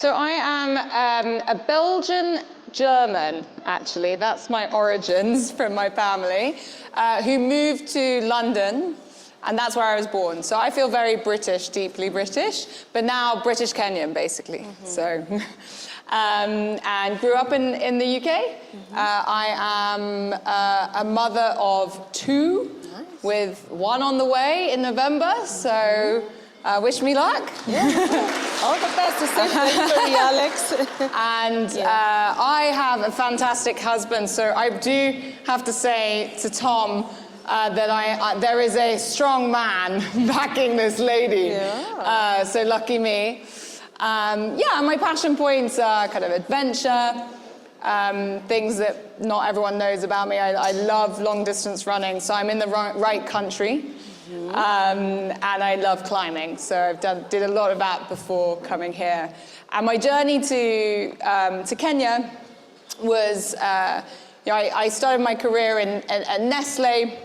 So I am a Belgian German, actually. That's my origins from my family, who moved to London, and that's where I was born. So I feel very British, deeply British, but now British Kenyan, basically. So, and grew up in the UK. I am a mother of two, with one on the way in November. So. Wish me luck. Yeah. All the best to celebrate, Alex. And I have a fantastic husband, so I do have to say to Tom that there is a strong man backing this lady. Yeah. So lucky me. Yeah, my passion points are kind of adventure, things that not everyone knows about me. I love long distance running, so I'm in the right country. And I love climbing, so I've did a lot of that before coming here. And my journey to Kenya was, I started my career at Nestle,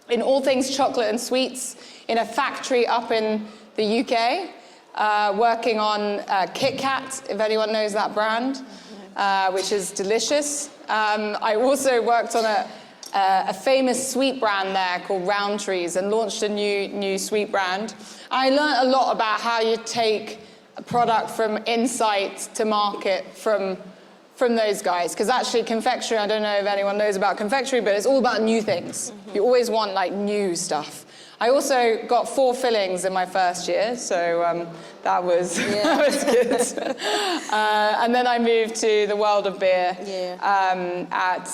in all things chocolate and sweets, in a factory up in the UK, working on Kit Kat, if anyone knows that brand, which is delicious. I also worked on a famous sweet brand there called Roundtrees, and launched a new sweet brand. I learned a lot about how you take a product from insight to market from those guys, because actually confectionery, I don't know if anyone knows about confectionery, but it's all about new things. You always want like new stuff. I also got 4 fillings in my first year, so that was good. And then I moved to the world of beer at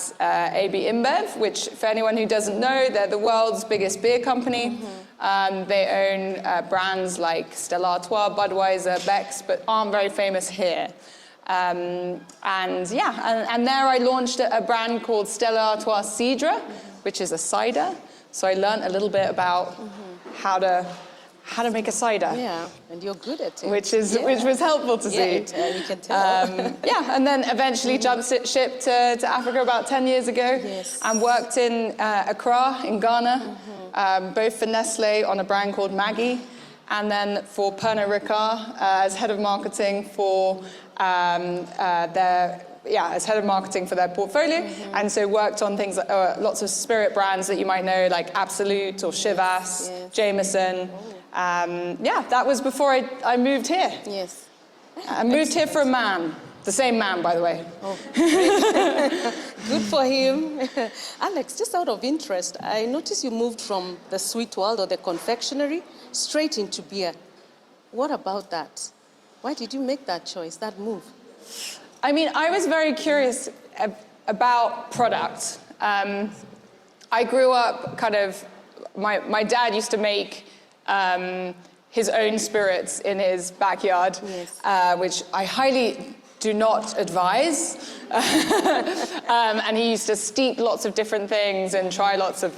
AB InBev, which, for anyone who doesn't know, they're the world's biggest beer company. They own brands like Stella Artois, Budweiser, Beck's, but aren't very famous here. And there I launched a brand called Stella Artois Cidre, which is a cider. So I learned a little bit about how to make a cider. Yeah, and you're good at it. Which was helpful to see. You can tell. And then eventually jumped ship to Africa about 10 years ago, and worked in Accra in Ghana, both for Nestle on a brand called Maggi, and then for Pernod Ricard as head of marketing for as head of marketing for their portfolio, and so worked on things like lots of spirit brands that you might know, like Absolute or Chivas, Jameson. That was before I moved here. Yes. I moved here for a man. The same man, by the way. Oh, good for him. Alex, just out of interest, I noticed you moved from the sweet world or the confectionery straight into beer. What about that? Why did you make that choice, that move? I mean, I was very curious about product. I grew up my dad used to make his own spirits in his backyard, which I highly do not advise. And he used to steep lots of different things and try lots of,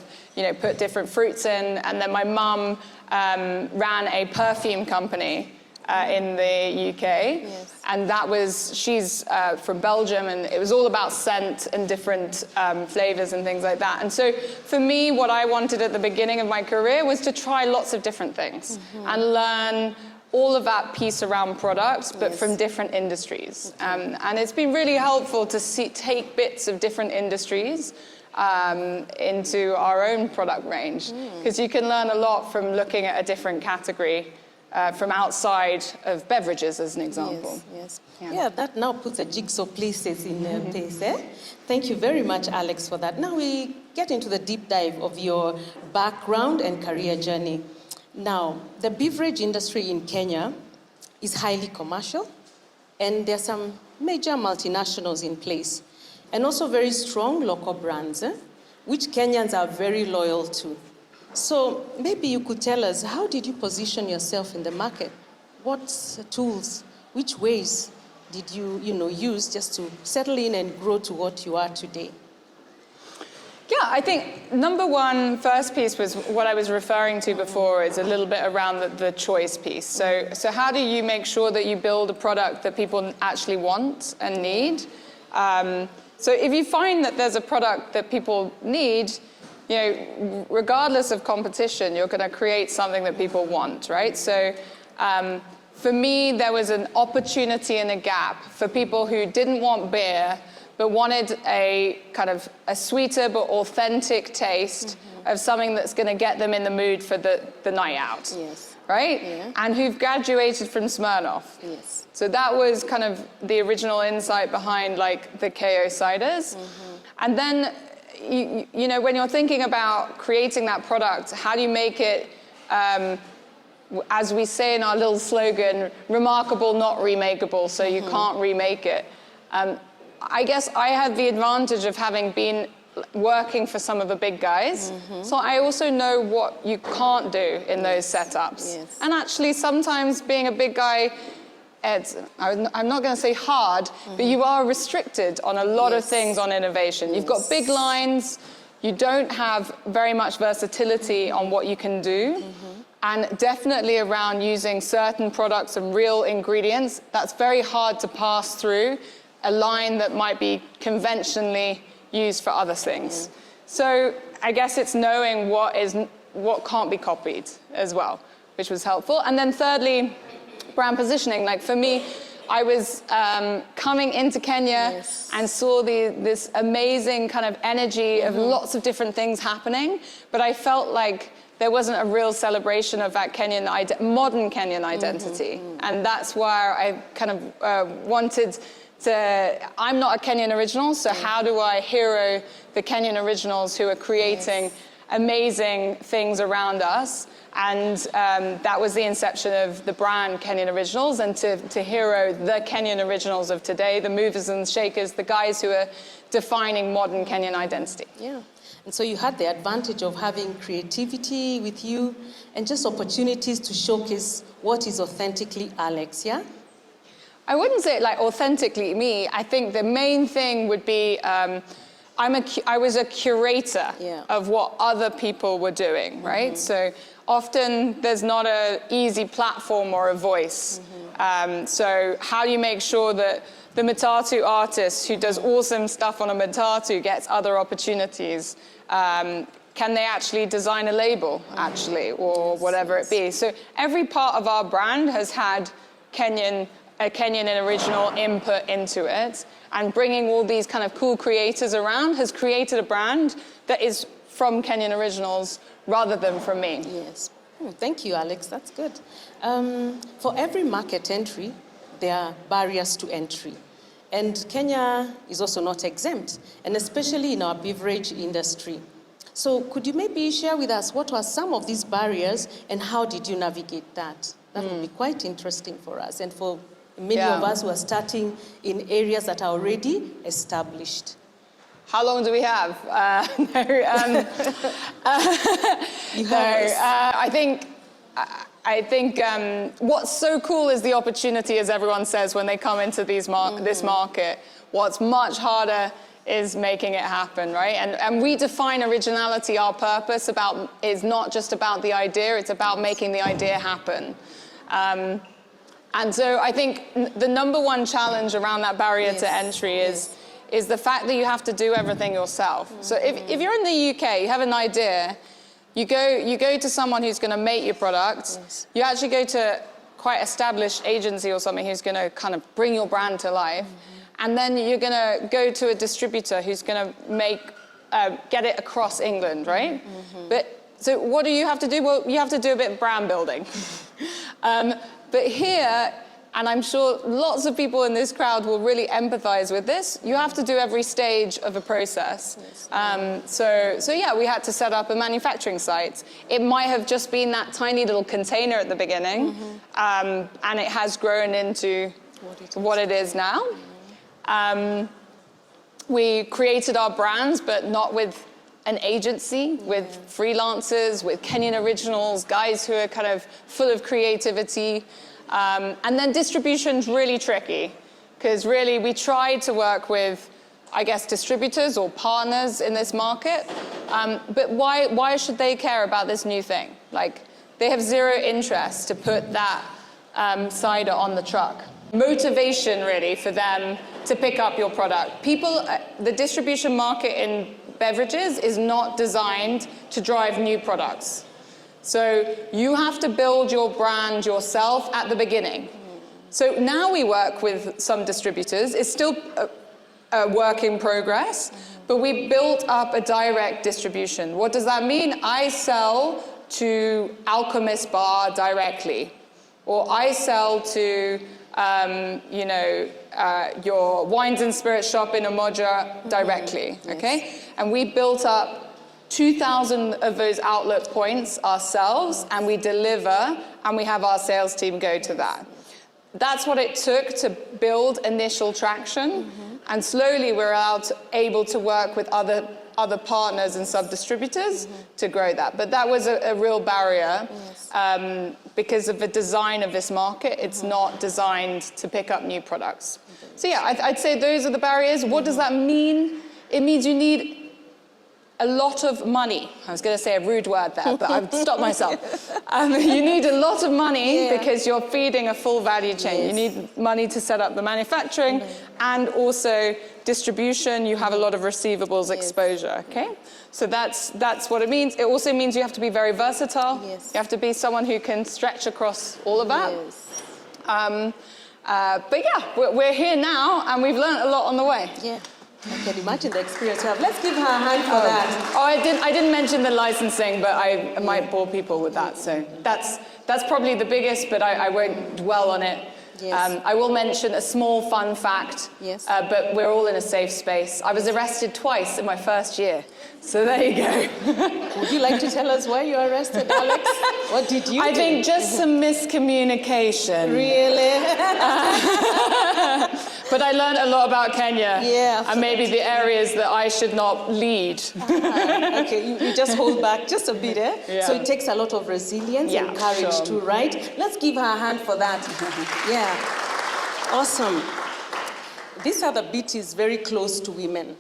put different fruits in. And then my mum ran a perfume company in the UK, and she's from Belgium, and it was all about scent and different flavors and things like that. And so for me, what I wanted at the beginning of my career was to try lots of different things and learn all of that piece around products, but from different industries. And it's been really helpful to take bits of different industries into our own product range, because you can learn a lot from looking at a different category from outside of beverages, as an example. Yeah, that now puts a jigsaw pieces in place. Thank you very much, Alex, for that. Now we get into the deep dive of your background and career journey. Now, the beverage industry in Kenya is highly commercial, and there are some major multinationals in place, and also very strong local brands, which Kenyans are very loyal to. So maybe you could tell us, how did you position yourself in the market? What tools, which ways did you, use just to settle in and grow to what you are today? Yeah, I think number one, first piece was what I was referring to before, is a little bit around the choice piece. So how do you make sure that you build a product that people actually want and need? So if you find that there's a product that people need, regardless of competition, you're going to create something that people want, right? So for me, there was an opportunity and a gap for people who didn't want beer, but wanted a kind of a sweeter but authentic taste of something that's going to get them in the mood for the night out. Yes. Right? Yeah. And who've graduated from Smirnoff. Yes. So that was kind of the original insight behind like the KO ciders. And then, you know, when you're thinking about creating that product, how do you make it, as we say in our little slogan, remarkable, not remakeable, so you can't remake it. I guess I had the advantage of having been working for some of the big guys. So I also know what you can't do in those setups. Yes. And actually sometimes being a big guy, I'm not going to say hard, but you are restricted on a lot of things on innovation. You've got big lines, you don't have very much versatility on what you can do. And definitely around using certain products and real ingredients, that's very hard to pass through a line that might be conventionally used for other things. So I guess it's knowing what can't be copied as well, which was helpful. And then thirdly, brand positioning. Like for me, I was coming into Kenya and saw this amazing kind of energy of lots of different things happening, but I felt like there wasn't a real celebration of that Kenyan modern Kenyan identity. And that's why I kind of wanted to, I'm not a Kenyan original, so how do I hero the Kenyan originals who are creating amazing things around us? And that was the inception of the brand Kenyan Originals, and to hero the Kenyan originals of today, the movers and shakers, the guys who are defining modern Kenyan identity. Yeah. And so you had the advantage of having creativity with you and just opportunities to showcase what is authentically Alex, yeah? I wouldn't say like authentically me. I think the main thing would be I was a curator of what other people were doing, right? So often there's not an easy platform or a voice. So how do you make sure that the Matatu artist who does awesome stuff on a Matatu gets other opportunities? Can they actually design a label, actually, or whatever it be? So every part of our brand has had a Kenyan and original input into it, and bringing all these kind of cool creators around has created a brand that is from Kenyan originals rather than from me. Yes. Thank you, Alex. That's good. For every market entry, there are barriers to entry. And Kenya is also not exempt, and especially in our beverage industry. So could you maybe share with us what are some of these barriers and how did you navigate that? That would be quite interesting for us and for many of us who are starting in areas that are already established. How long do we have? I think what's so cool is the opportunity, as everyone says, when they come into this market. What's much harder is making it happen, right? And we define originality, our purpose, is not just about the idea, it's about making the idea happen. And so I think the number one challenge around that barrier to entry is the fact that you have to do everything yourself. So if you're in the UK, you have an idea, you go to someone who's going to make your product, you actually go to quite established agency or something who's going to kind of bring your brand to life, and then you're going to go to a distributor who's going to get it across England, right? So what do you have to do? Well, you have to do a bit of brand building. But here, and I'm sure lots of people in this crowd will really empathize with this, you have to do every stage of a process. So yeah, we had to set up a manufacturing site. It might have just been that tiny little container at the beginning, and it has grown into what it is now. We created our brands, but not with an agency, with freelancers, with Kenyan originals, guys who are kind of full of creativity. And then distribution's really tricky, because really we tried to work with, I guess, distributors or partners in this market. But why should they care about this new thing? Like, they have zero interest to put that cider on the truck. Motivation, really, for them to pick up your product. The distribution market in beverages is not designed to drive new products. So you have to build your brand yourself at the beginning. So now we work with some distributors. It's still a work in progress, but we built up a direct distribution. What does that mean? I sell to Alchemist Bar directly, or I sell to your wines and spirits shop in Umoja directly, okay? And we built up 2,000 of those outlet points ourselves, and we deliver, and we have our sales team go to that. That's what it took to build initial traction, and slowly we're able to work with other partners and sub-distributors to grow that. But that was a real barrier because of the design of this market. It's not designed to pick up new products. So yeah, I'd say those are the barriers. What does that mean? It means you need a lot of money. I was going to say a rude word there, but I've stopped myself. You need a lot of money because you're feeding a full value chain. You need money to set up the manufacturing and also distribution. You have a lot of receivables exposure, okay? So that's what it means. It also means you have to be very versatile. You have to be someone who can stretch across all of that. But yeah, we're here now and we've learned a lot on the way. I can imagine the experience you have. Let's give her a hand for that. Oh, I didn't mention the licensing, but I might bore people with that. So that's probably the biggest, but I won't dwell on it. I will mention a small fun fact, but we're all in a safe space. I was arrested twice in my first year. So there you go. Would you like to tell us why you were arrested, Alex? What did you do? I think just some miscommunication. Really? But I learned a lot about Kenya. And maybe the areas that I should not lead. Okay, you just hold back just a bit, eh? So it takes a lot of resilience and courage too, right? Let's give her a hand for that. Awesome. This other bit is very close to women.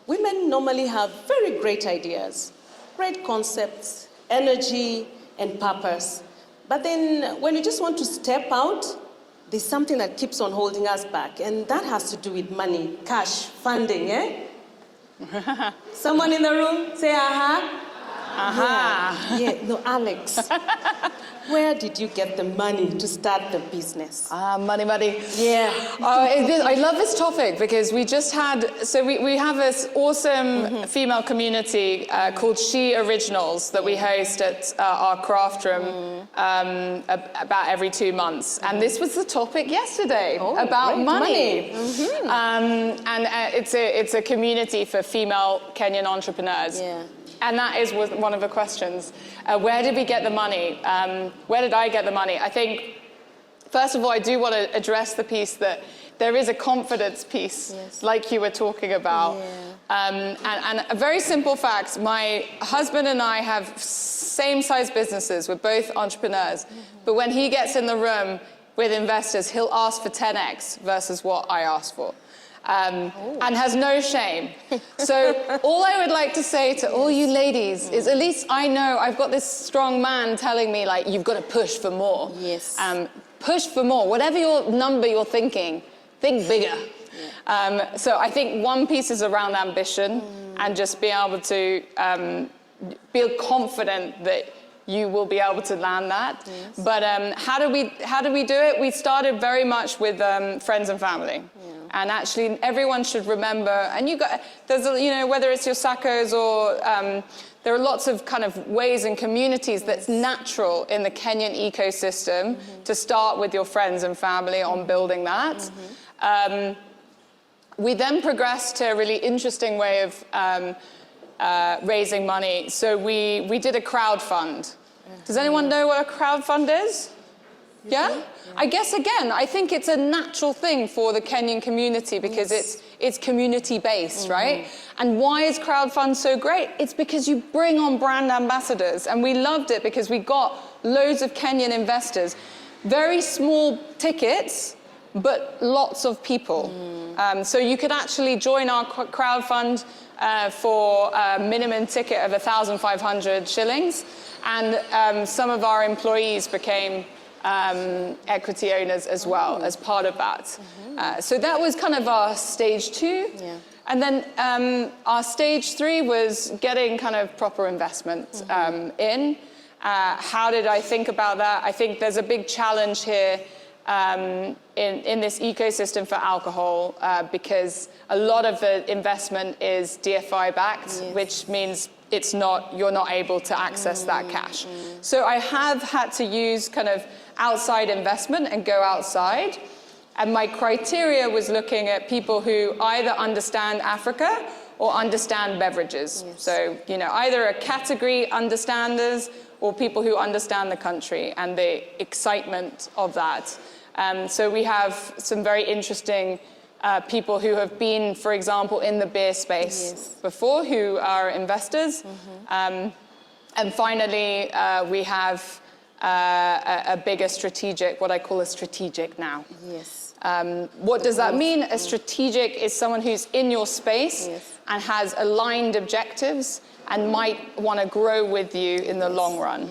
Women normally have very great ideas, great concepts, energy, and purpose. But then when you just want to step out, there's something that keeps on holding us back, and that has to do with money, cash, funding, eh? Someone in the room say, aha. No, Alex. Where did you get the money to start the business? Money. I love this topic because we just had, we have this awesome female community called She Originals that we host at our craft room about every 2 months. And this was the topic yesterday about money. And it's a community for female Kenyan entrepreneurs. And that is one of the questions. Where did we get the money? Where did I get the money? I think, first of all, I do want to address the piece that there is a confidence piece, like you were talking about. And a very simple fact, my husband and I have same-size businesses. We're both entrepreneurs. But when he gets in the room with investors, he'll ask for 10x versus what I asked for. And has no shame. So all I would like to say to all you ladies is at least I know I've got this strong man telling me, like, you've got to push for more. Push for more. Whatever your number you're thinking, think bigger. So I think one piece is around ambition and just being able to feel confident that you will be able to land that. But how do we do it? We started very much with friends and family. And actually, everyone should remember, and there's whether it's your SACCOs or there are lots of kind of ways and communities that's natural in the Kenyan ecosystem to start with your friends and family on building that. We then progressed to a really interesting way of raising money. So we did a crowd fund. Does anyone know what a crowd fund is? Yeah? I guess, again, I think it's a natural thing for the Kenyan community because it's community-based, right? And why is crowdfund so great? It's because you bring on brand ambassadors. And we loved it because we got loads of Kenyan investors. Very small tickets, but lots of people. So you could actually join our crowdfund for a minimum ticket of 1,500 shillings. And some of our employees became equity owners as well as part of that. So that was kind of our stage 2. Yeah. And then our stage 3 was getting kind of proper investment in. How did I think about that? I think there's a big challenge here in this ecosystem for alcohol because a lot of the investment is DFI backed, which means you're not able to access that cash. So I have had to use kind of outside investment and go outside. And my criteria was looking at people who either understand Africa or understand beverages. So, either a category understanders or people who understand the country and the excitement of that. So we have some very interesting people who have been, for example, in the beer space before, who are investors. And finally, we have a bigger strategic, what I call a strategic now. What does that mean? A strategic is someone who's in your space and has aligned objectives and might want to grow with you in the long run.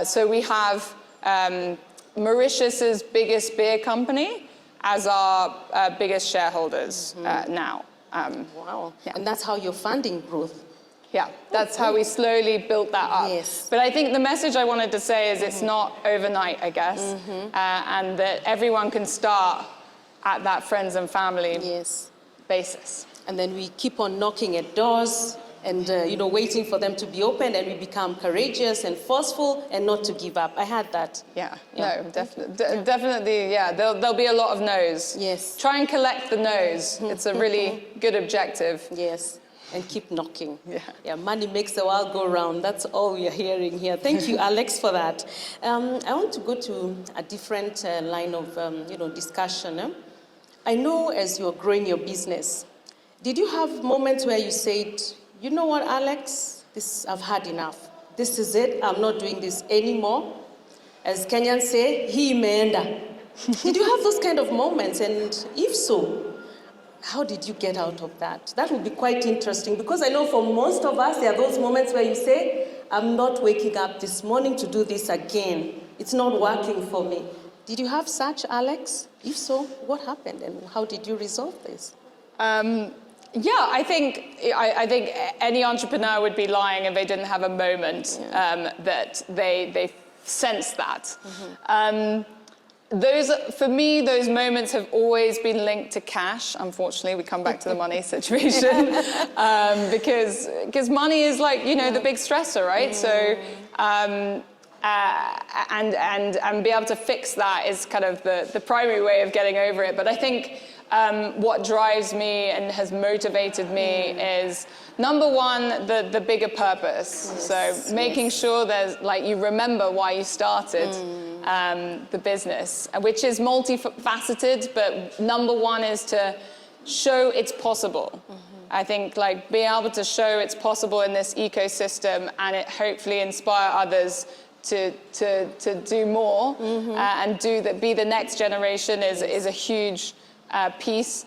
So we have Mauritius's biggest beer company as our biggest shareholders now. Wow. Yeah. And that's how you're funding growth. Yeah, that's how we slowly built that up. But I think the message I wanted to say is it's not overnight, I guess, and that everyone can start at that friends and family basis. And then we keep on knocking at doors and waiting for them to be opened, and we become courageous and forceful and not to give up. I had that. No, definitely, yeah. There'll be a lot of no's. Try and collect the no's. It's a really good objective. And keep knocking. Money makes the world go round. That's all we are hearing here. Thank you, Alex, for that. I want to go to a different line of discussion. I know as you're growing your business, did you have moments where you said, you know what, Alex, I've had enough. This is it. I'm not doing this anymore. As Kenyans say, hii imeenda. Did you have those kind of moments? And if so, how did you get out of that? That would be quite interesting, because I know for most of us, there are those moments where you say, I'm not waking up this morning to do this again. It's not working for me. Did you have such, Alex? If so, what happened and how did you resolve this? I think any entrepreneur would be lying if they didn't have a moment that they sense that. For me, those moments have always been linked to cash. Unfortunately, we come back to the money situation because money is like, the big stressor, right? So, and be able to fix that is kind of the primary way of getting over it. But I think what drives me and has motivated me is, number one, the bigger purpose. Making sure there's, you remember why you started the business, which is multifaceted, but number one is to show it's possible. I think being able to show it's possible in this ecosystem, and it hopefully inspire others to do more and be the next generation is a huge piece.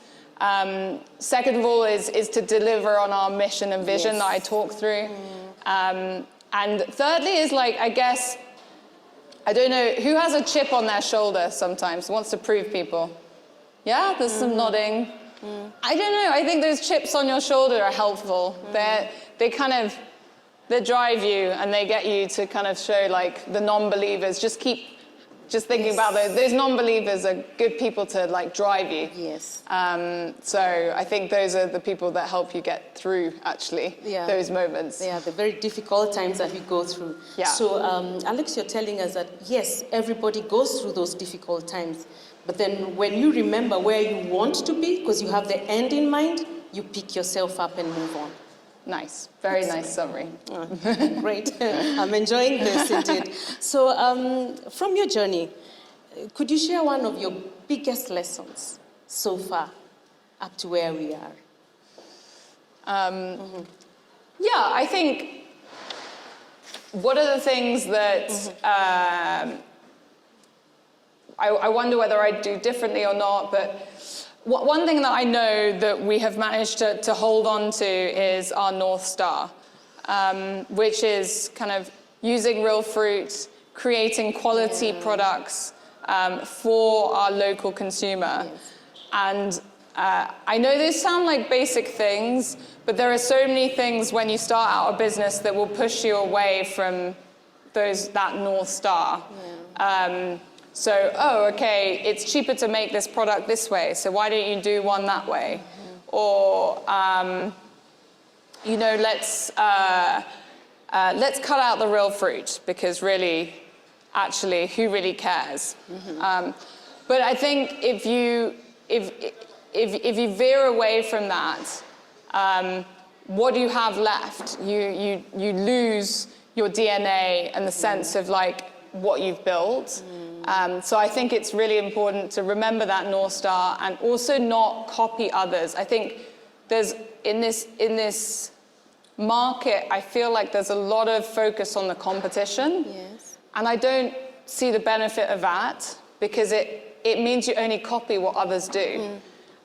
Second of all is to deliver on our mission and vision that I talked through. And thirdly is I guess, I don't know, who has a chip on their shoulder sometimes, wants to prove people? Yeah, there's some nodding. I don't know, I think those chips on your shoulder are helpful. They drive you and they get you to kind of show the non-believers, just thinking about those non-believers are good people to drive you. So I think those are the people that help you get through actually those moments. The very difficult times that we go through. So Alex, you're telling us that yes, everybody goes through those difficult times, but then when you remember where you want to be, because you have the end in mind, you pick yourself up and move on. Nice, very nice summary. Great, I'm enjoying this indeed. So from your journey, could you share one of your biggest lessons so far up to where we are? I think what are the things that I wonder whether I'd do differently or not, but one thing that I know that we have managed to hold on to is our North Star, which is kind of using real fruit, creating quality products, for our local consumer. Yes. And I know those sound like basic things, but there are so many things when you start out a business that will push you away from that North Star. Yeah. So, okay, it's cheaper to make this product this way, so why don't you do one that way? Mm-hmm. Or, let's cut out the real fruit, because really, actually, who really cares? Mm-hmm. But I think if you veer away from that, what do you have left? You lose your DNA and the sense of like what you've built. So I think it's really important to remember that North Star and also not copy others. I think there's in this market, I feel like there's a lot of focus on the competition. Yes. And I don't see the benefit of that, because it means you only copy what others do.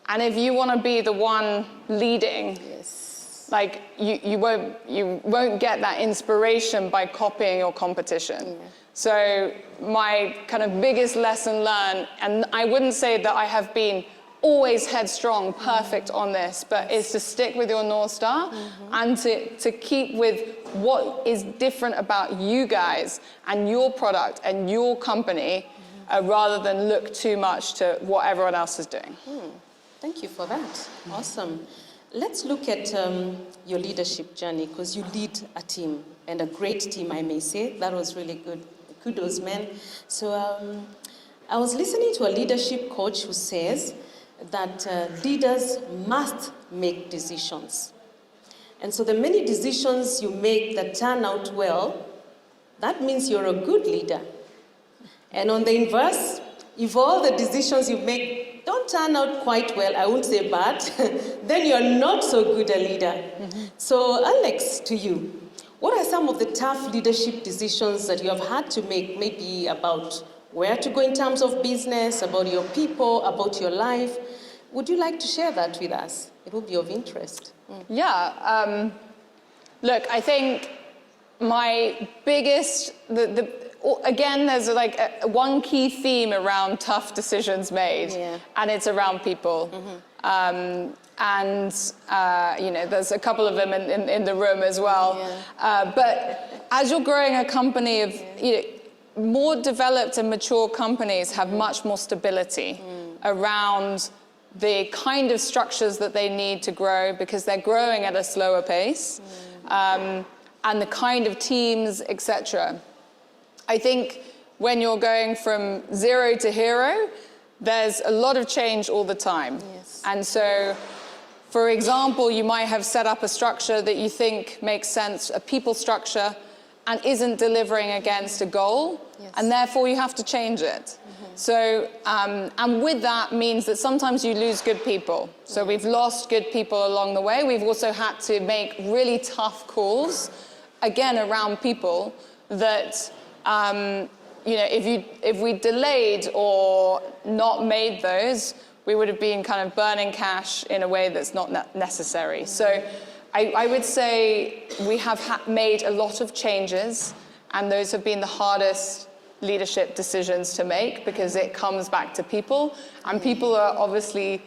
And if you want to be the one leading, Yes. like you won't get that inspiration by copying your competition. Yeah. So my kind of biggest lesson learned, and I wouldn't say that I have been always headstrong, perfect on this, but is to stick with your North Star and to keep with what is different about you guys and your product and your company, rather than look too much to what everyone else is doing. Thank you for that. Awesome. Let's look at your leadership journey, because you lead a team, and a great team, I may say. That was really good. Kudos, man. So I was listening to a leadership coach who says that leaders must make decisions. And so the many decisions you make that turn out well, that means you're a good leader. And on the inverse, if all the decisions you make don't turn out quite well, I won't say bad, then you're not so good a leader. So Alex, to you, what are some of the tough leadership decisions that you have had to make, maybe about where to go in terms of business, about your people, about your life? Would you like to share that with us? It would be of interest. Yeah. Look, I think my biggest, again, there's like one key theme around tough decisions made, and it's around people. There's a couple of them in the room as well. But as you're growing a company of, more developed and mature companies have much more stability around the kind of structures that they need to grow, because they're growing at a slower pace, and the kind of teams, etc. I think when you're going from zero to hero, there's a lot of change all the time. Yes. And so, for example, you might have set up a structure that you think makes sense, a people structure, and isn't delivering against a goal, and therefore you have to change it. So, and with that means that sometimes you lose good people. So we've lost good people along the way. We've also had to make really tough calls, again, around people that, if we delayed or not made those, we would have been kind of burning cash in a way that's not necessary. So I would say we have made a lot of changes, and those have been the hardest leadership decisions to make, because it comes back to people, and people are obviously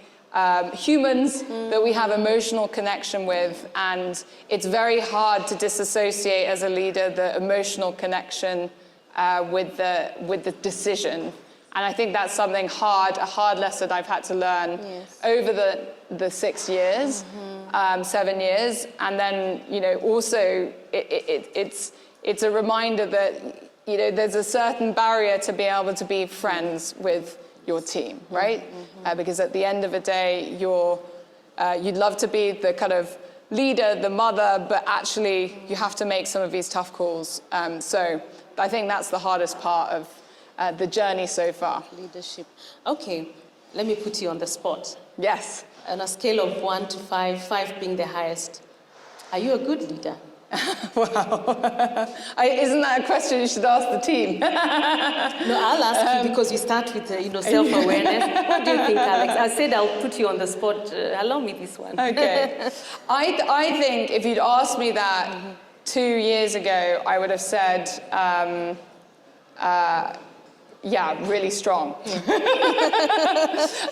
humans that we have emotional connection with, and it's very hard to disassociate as a leader the emotional connection with the decision. And I think that's something hard, a hard lesson I've had to learn over the 6 years, 7 years. And then, also it's a reminder that, there's a certain barrier to be able to be friends with your team, right? Because at the end of the day, you'd love to be the kind of leader, the mother, but actually you have to make some of these tough calls. So I think that's the hardest part of the journey so far. Leadership. Okay, let me put you on the spot. Yes. On a scale of 1 to 5, 5 being the highest, are you a good leader? Wow. Isn't that a question you should ask the team? No, I'll ask you, because we start with self-awareness. What do you think, Alex? I said I'll put you on the spot. Allow me this one. Okay. I think if you'd asked me that 2 years ago, I would have said yeah, really strong.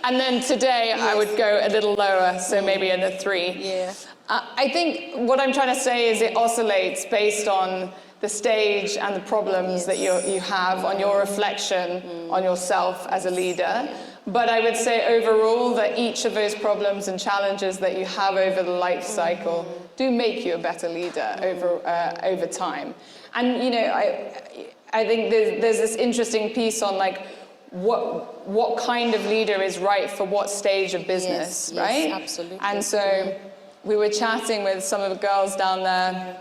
And then today I would go a little lower, so maybe in the 3. Yeah. I think what I'm trying to say is it oscillates based on the stage and the problems that you have, on your reflection on yourself as a leader. But I would say overall that each of those problems and challenges that you have over the life cycle do make you a better leader over time. And you know, I think there's this interesting piece on like what kind of leader is right for what stage of business, right? Yes, absolutely. And so we were chatting with some of the girls down there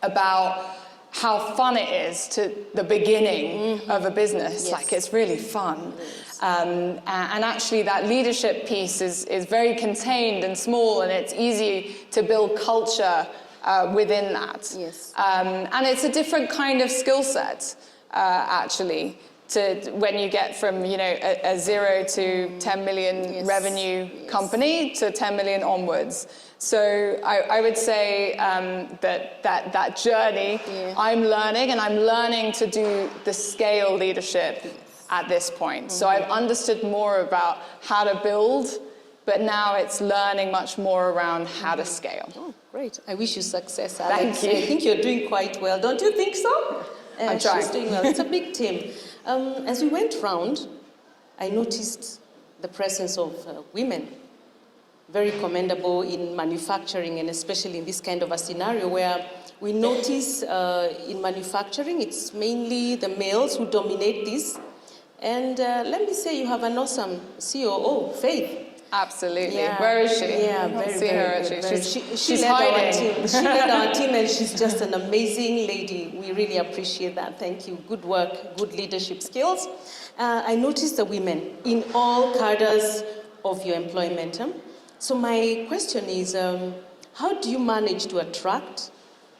about how fun it is to the beginning of a business. Like it's really fun. And actually that leadership piece is very contained and small, and it's easy to build culture within that. Yes. And it's a different kind of skill set, actually, to when you get from, you know, a 0 to 10 million revenue company to 10 million onwards. So I would say that journey, I'm learning, and I'm learning to do the scale leadership at this point. So I've understood more about how to build, but now it's learning much more around how to scale. Oh, great. I wish you success, Alex. Thank you. I think you're doing quite well. Don't you think so? I'm trying. She's doing well. It's a big team. As we went round, I noticed the presence of women. Very commendable in manufacturing, and especially in this kind of a scenario where we notice in manufacturing, it's mainly the males who dominate this. And let me say, you have an awesome COO, Faith. Absolutely. Where is she? Yeah, She's hiding. She led our team, and she's just an amazing lady. We really appreciate that. Thank you. Good work, good leadership skills. I noticed the women in all cadres of your employment. So my question is, how do you manage to attract,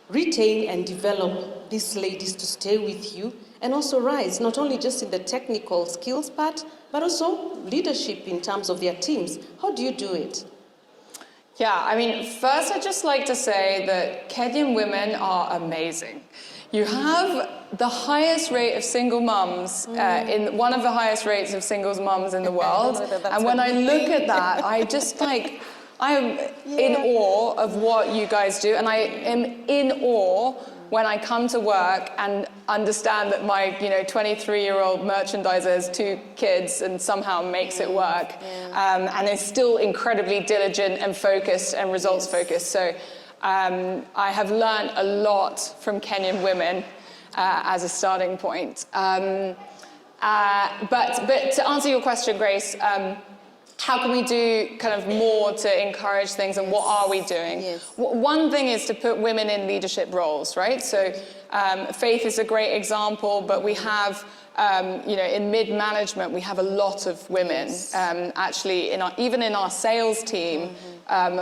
retain, and develop these ladies to stay with you and also rise, not only just in the technical skills part, but also leadership in terms of their teams? How do you do it? Yeah, I mean, first I'd just like to say that Kenyan women are amazing. You have the highest rate of single mums, in one of the highest rates of single mums in the world. And when I look at that, I just like, I am in awe of what you guys do. And I am in awe when I come to work and understand that my 23-year-old merchandiser has 2 kids and somehow makes it work, and is still incredibly diligent and focused and results focused. So I have learned a lot from Kenyan women as a starting point. But to answer your question, Grace, how can we do kind of more to encourage things, and what are we doing? One thing is to put women in leadership roles, right? So Faith is a great example, but we have, in mid-management, we have a lot of women. Actually, even in our sales team,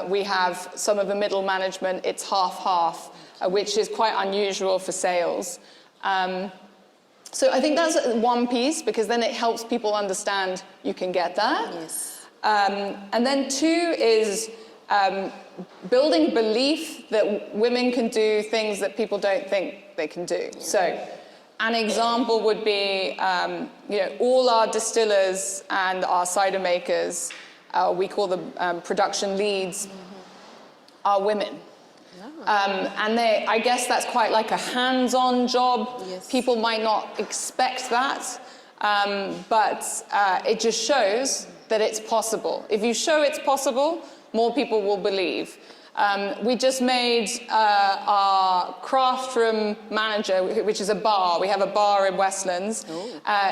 we have some of the middle management, it's half-half, which is quite unusual for sales. So I think that's one piece, because then it helps people understand you can get there. And then 2 is building belief that women can do things that people don't think they can do. So an example would be, all our distillers and our cider makers, we call them production leads, are women. And I guess that's quite like a hands-on job. People might not expect that, but it just shows that it's possible. If you show it's possible, more people will believe. We just made our craft room manager, which is a bar. We have a bar in Westlands.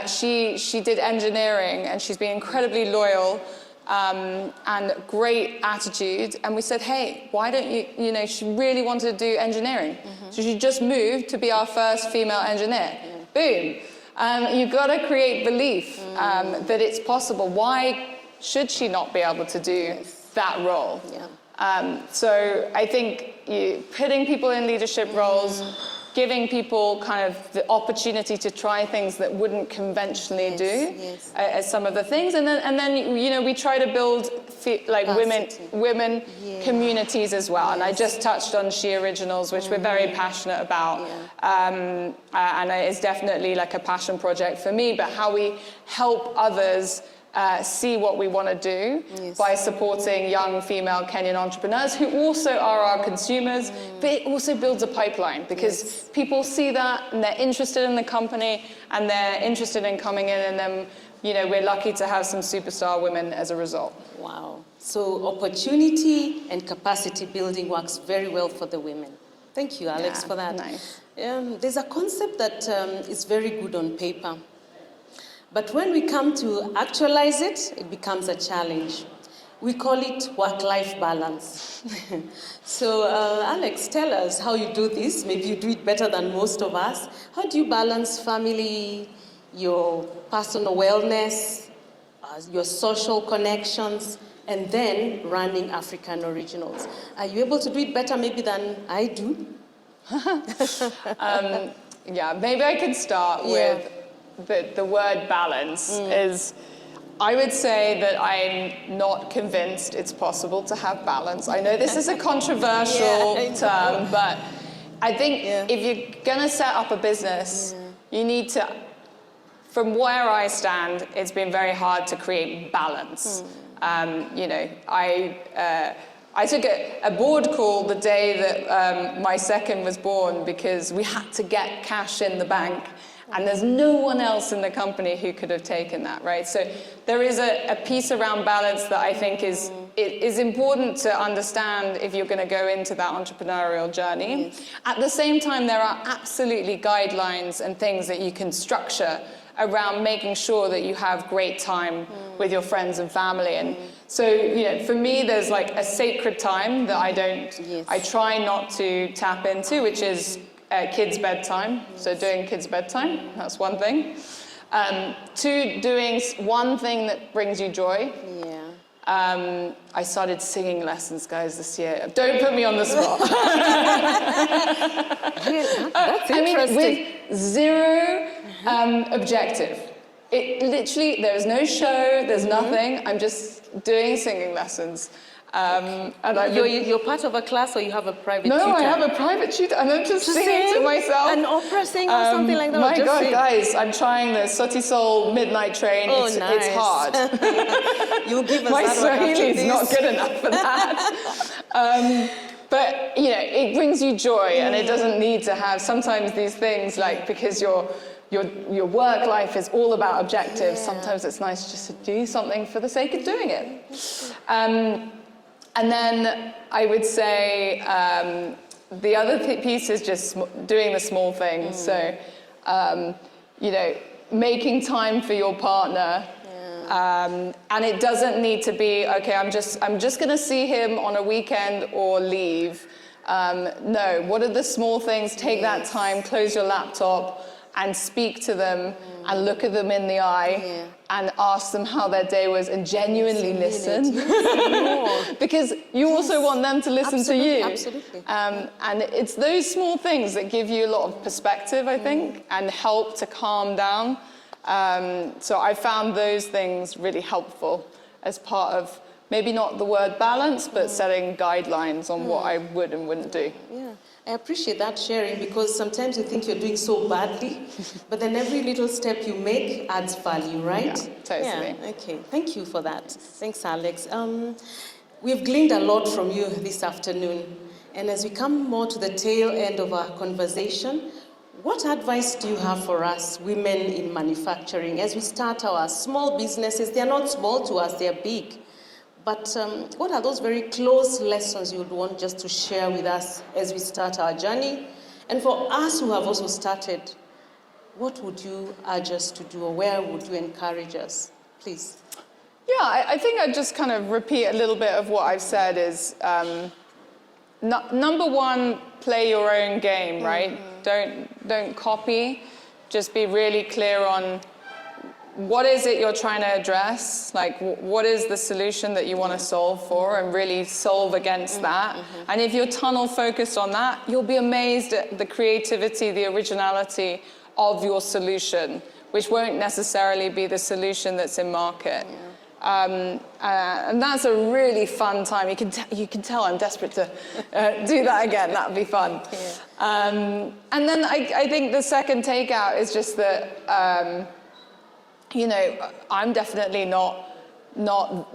She did engineering, and she's been incredibly loyal and great attitude. And we said, hey, why don't you, she really wanted to do engineering. So she just moved to be our first female engineer. Boom. You've got to create belief that it's possible. Why should she not be able to do that role? So I think putting people in leadership roles, giving people kind of the opportunity to try things that wouldn't conventionally do as some of the things. And then you know, we try to build like women communities as well. And I just touched on She Originals, which we're very passionate about. And it's definitely like a passion project for me, but how we help others see what we want to do by supporting young female Kenyan entrepreneurs who also are our consumers, but it also builds a pipeline because people see that and they're interested in the company and they're interested in coming in, and then, you know, we're lucky to have some superstar women as a result. Wow. So opportunity and capacity building works very well for the women. Thank you, Alex, for that. Nice. There's a concept that is very good on paper. But when we come to actualize it, it becomes a challenge. We call it work-life balance. So, Alex, tell us how you do this. Maybe you do it better than most of us. How do you balance family, your personal wellness, your social connections, and then running African Originals? Are you able to do it better maybe than I do? Yeah, maybe I could start with the word balance is, I would say that I'm not convinced it's possible to have balance. I know this is a controversial term, but I think if you're gonna set up a business, you need to, from where I stand, it's been very hard to create balance. You know, I took a board call the day that my second was born because we had to get cash in the bank. And there's no one else in the company who could have taken that, right? So there is a piece around balance that I think is important to understand if you're going to go into that entrepreneurial journey. At the same time, there are absolutely guidelines and things that you can structure around making sure that you have great time with your friends and family. And so, you know, for me, there's like a sacred time that I try not to tap into, which is kids' bedtime. So doing kids' bedtime, that's one thing. Two, doing one thing that brings you joy. I started singing lessons, guys, this year. Don't put me on the spot. That's interesting. I mean, with zero objective. It literally, there's no show, there's nothing. I'm just doing singing lessons. And you're part of a class, or you have a private tutor? No, I have a private tutor, and I'm just singing to myself. An opera singer or something like that? My God, guys, I'm trying the Sauti Sol Midnight Train. Oh, nice. It's hard. You'll give us My that one Swahili is after not this. good enough for that. But, you know, it brings you joy, and it doesn't need to have sometimes these things, like, because your work life is all about objectives. Sometimes it's nice just to do something for the sake of doing it. And then I would say the other piece is just doing the small things. So, you know, making time for your partner. And it doesn't need to be, okay, I'm just going to see him on a weekend or leave. No, what are the small things? Take that time, close your laptop, and speak to them and look at them in the eye and ask them how their day was and genuinely listen. Because you also want them to listen to you. Absolutely. And it's those small things that give you a lot of perspective, I think, and help to calm down. So I found those things really helpful as part of maybe not the word balance, but setting guidelines on what I would and wouldn't do. Yeah, I appreciate that sharing, because sometimes you think you're doing so badly, but then every little step you make adds value, right? Yeah, totally. Yeah, okay, thank you for that. Thanks, Alex. We've gleaned a lot from you this afternoon, and as we come more to the tail end of our conversation, what advice do you have for us, women in manufacturing, as we start our small businesses? They're not small to us, they're big. But what are those very close lessons you would want just to share with us as we start our journey? And for us who have also started, what would you urge us to do, or where would you encourage us? Please. Yeah, I think I'd just kind of repeat a little bit of what I've said is, number one, play your own game, right? Don't copy. Just be really clear on what is it you're trying to address? Like, what is the solution that you want to solve for, and really solve against that? And if you're tunnel focused on that, you'll be amazed at the creativity, the originality of your solution, which won't necessarily be the solution that's in market. And that's a really fun time. You can tell I'm desperate to do that again. That would be fun. And then I think the second takeout is just that, you know, I'm definitely not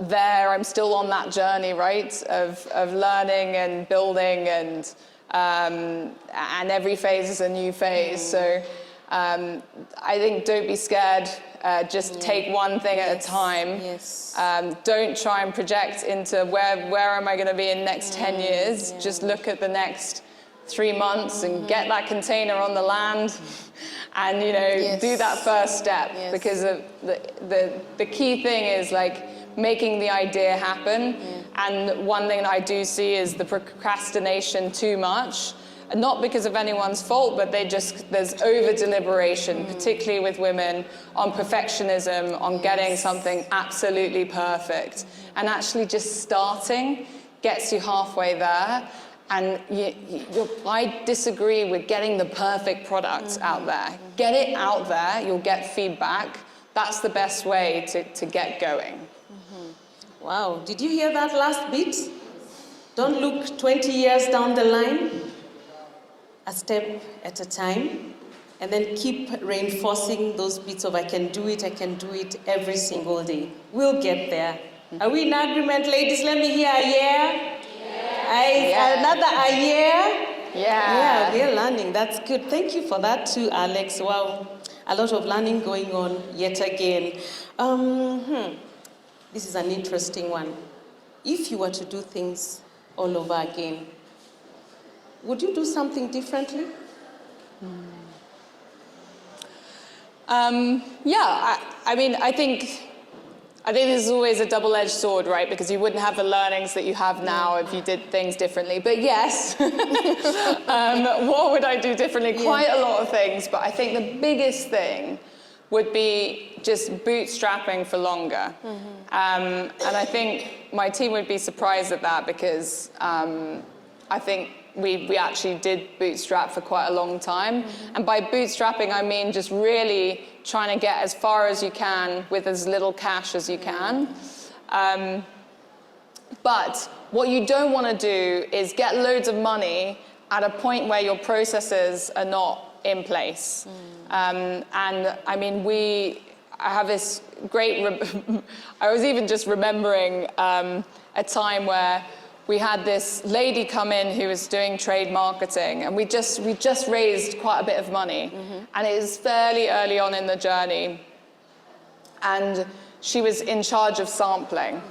there. I'm still on that journey, right, of learning and building, and every phase is a new phase. So I think don't be scared. Just take one thing at a time. Don't try and project into where am I going to be in the next 10 years. Just look at the next 3 months and get that container on the land, and you know, do that first step, because the key thing is like making the idea happen. And one thing that I do see is the procrastination too much. Not because of anyone's fault, but there's over-deliberation, particularly with women, on perfectionism, on getting something absolutely perfect. And actually just starting gets you halfway there. And I disagree with getting the perfect product out there. Get it out there, you'll get feedback. That's the best way to get going. Wow, did you hear that last bit? Don't look 20 years down the line. A step at a time, and then keep reinforcing those bits of I can do it every single day. We'll get there. Are we in agreement, ladies? Let me hear a yeah. Another a yeah. Yeah, we're learning. That's good. Thank you for that too, Alex. Wow, a lot of learning going on yet again. This is an interesting one. If you were to do things all over again, would you do something differently? I mean, I think this is always a double-edged sword, right? Because you wouldn't have the learnings that you have now if you did things differently. But yes, what would I do differently? Quite a lot of things, but I think the biggest thing would be just bootstrapping for longer. And I think my team would be surprised at that, because I think we actually did bootstrap for quite a long time. And by bootstrapping, I mean just really trying to get as far as you can with as little cash as you can. But what you don't want to do is get loads of money at a point where your processes are not in place. And I mean, I have this great, I was even just remembering a time where we had this lady come in who was doing trade marketing, and we just raised quite a bit of money. And it was fairly early on in the journey. And she was in charge of sampling.